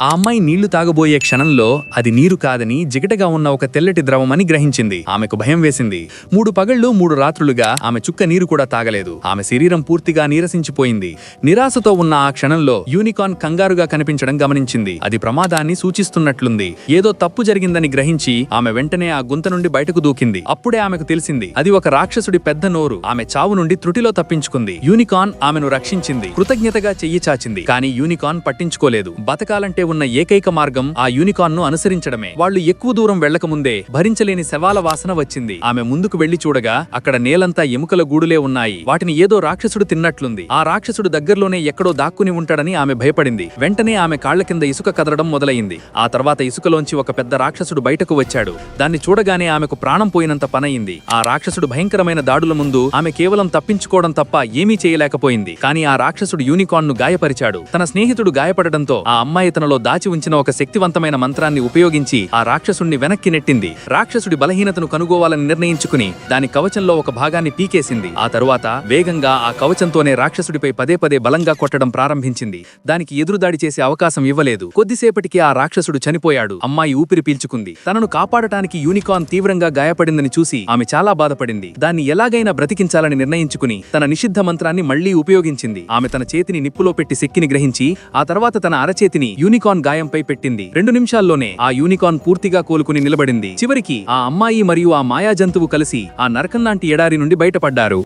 ఆ అమ్మాయి నీళ్లు తాగబోయే క్షణంలో అది నీరు కాదని జిగటగా ఉన్న ఒక తెల్లటి ద్రవమని గ్రహించింది. ఆమెకు భయం వేసింది. 3 పగళ్లు 3 రాత్రులుగా ఆమె చుక్క నీరు కూడా తాగలేదు. ఆమె శరీరం పూర్తిగా నీరసించిపోయింది. నిరాశతో ఉన్న ఆ క్షణంలో యూనికార్న్ కంగారుగా కనిపించడం గమనించింది. అది ప్రమాదాన్ని సూచిస్తున్నట్లుంది. ఏదో తప్పు జరిగిందని గ్రహించి ఆమె వెంటనే ఆ గుంత నుండి బయటకు దూకింది. అప్పుడే ఆమెకు తెలిసింది అది ఒక రాక్షసుడి పెద్ద నోరు. ఆమె చావు నుండి త్రుటిలో తప్పించుకుంది. యూనికార్న్ ఆమెను రక్షించింది. కృతజ్ఞతగా చెయ్యి చాచింది. కానీ యూనికార్న్ పట్టించుకోలేదు. బతకాలంటే ఉన్న ఏకైక మార్గం ఆ యూనికార్న్ ను అనుసరించడమే. వాళ్లు ఎక్కువ దూరం వెళ్లకముందే భరించలేని శవాల వాసన వచ్చింది. ఆమె ముందుకు వెళ్లి చూడగా అక్కడ నేలంతా ఎముకల గూడులే ఉన్నాయి. వాటిని ఏదో రాక్షసుడు తిన్నట్లుంది. ఆ రాక్షసుడు దగ్గరలోనే ఎక్కడో దాక్కుని ఉంటాడని ఆమె భయపడింది. వెంటనే ఆమె కాళ్ల కింద ఇసుక కదలడం మొదలైంది. ఆ తర్వాత ఇసుకలోంచి ఒక పెద్ద రాక్షసుడు బయటకు వచ్చాడు. దాన్ని చూడగానే ఆమెకు ప్రాణం పోయినంత పనయింది. ఆ రాక్షసుడు భయంకరమైన దాడుల ముందు ఆమె కేవలం తప్పించుకోవడం తప్ప ఏమీ చేయలేకపోయింది. కానీ ఆ రాక్షసుడు యూనికార్న్ ను గాయపరిచాడు. తన స్నేహితుడు గాయపడడంతో ఆ అమ్మాయి తనలో దాచి ఉంచిన ఒక శక్తివంతమైన మంత్రాన్ని ఉపయోగించి ఆ రాక్షసుణ్ణి వెనక్కి నెట్టింది. రాక్షసుడి బలహీనతను కనుగోవాలని నిర్ణయించుకుని దాని కవచంలో ఒక భాగాన్ని పీకేసింది. ఆ తరువాత వేగంగా ఆ కవచంతోనే రాక్షసుడిపై పదే పదే బలంగా కొట్టడం ప్రారంభించింది. దానికి ఎదురుదాడి చేసే అవకాశం ఇవ్వలేదు. కొద్దిసేపటికి ఆ రాక్షసుడు చనిపోయాడు. అమ్మాయి ఊపిరి పీల్చుకుంది. తనను కాపాడటానికి యూనికార్న్ తీవ్రంగా గాయపడిందని చూసి ఆమె చాలా బాధపడింది. దాన్ని ఎలాగైనా బ్రతికించాలని నిర్ణయించుకుని తన నిషిద్ధ మంత్రాన్ని మళ్లీ ఉపయోగించింది. ఆమె తన చేతిని నిప్పులో పెట్టి శక్తిని గ్రహించి ఆ తర్వాత తన అరచేతిని యూనికార్న్ గాయంపై పెట్టింది. 2 నిమిషాల్లోనే ఆ యూనికార్న్ పూర్తిగా కోలుకుని నిలబడింది. చివరికి ఆ అమ్మాయి మరియు ఆ మాయా జంతువు కలిసి ఆ నరకంలాంటి ఎడారి నుండి బయటపడ్డారు.